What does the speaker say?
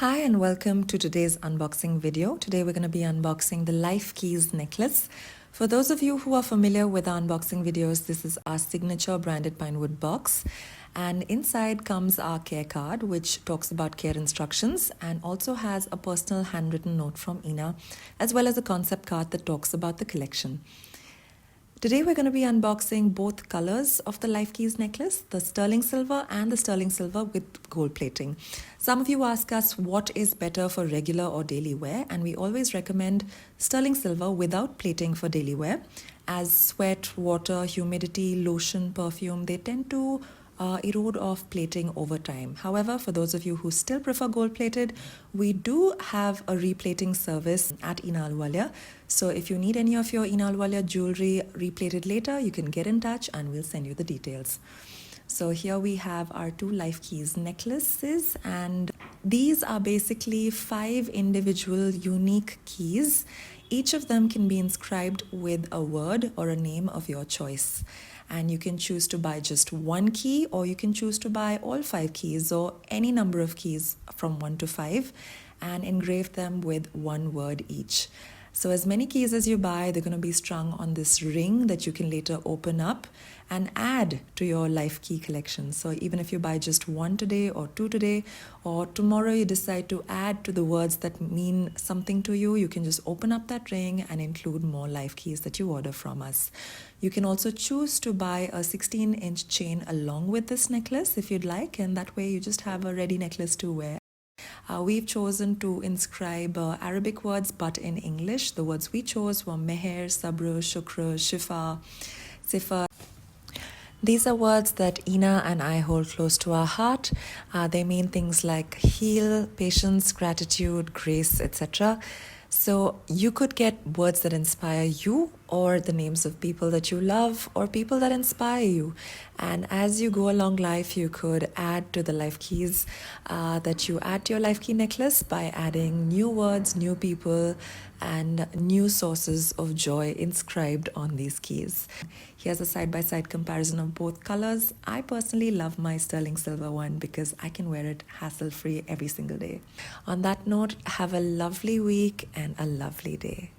Hi and welcome to today's unboxing video. Today we're going to be unboxing the Life Keys necklace. For those of you who are familiar with our unboxing videos, this is our signature branded pinewood box. And inside comes our care card, which talks about care instructions and also has a personal handwritten note from Eina, as well as a concept card that talks about the collection. Today we're going to be unboxing both colors of the Life Keys necklace, the sterling silver and the sterling silver with gold plating. Some of you ask us what is better for regular or daily wear, and we always recommend sterling silver without plating for daily wear, as sweat, water, humidity, lotion, perfume, they tend to erode off plating over time. However, for those of you who still prefer gold plated, we do have a replating service at Eina Ahluwalia. So if you need any of your Eina Ahluwalia jewelry replated later, you can get in touch and we'll send you the details. So here we have our two Life Keys necklaces, and these are basically 5 individual unique keys. Each of them can be inscribed with a word or a name of your choice. And you can choose to buy just one key, or you can choose to buy all 5 keys or any number of keys from 1 to 5 and engrave them with one word each. So as many keys as you buy, they're going to be strung on this ring that you can later open up and add to your Life Key collection. So even if you buy just 1 today or 2 today, or tomorrow you decide to add to the words that mean something to you, you can just open up that ring and include more Life Keys that you order from us. You can also choose to buy a 16-inch chain along with this necklace if you'd like, and that way you just have a ready necklace to wear. We've chosen to inscribe Arabic words, but in English. The words we chose were meher, sabr, shukr, shifa, sifa. These are words that Eina and I hold close to our heart. They mean things like heal, patience, gratitude, grace, etc. So you could get words that inspire you, or the names of people that you love, or people that inspire you. And as you go along life, you could add to the Life Keys that you add to your Life Key necklace by adding new words, new people, and new sources of joy inscribed on these keys. Here's a side-by-side comparison of both colors. I personally love my sterling silver one because I can wear it hassle-free every single day. On that note, have a lovely week and a lovely day.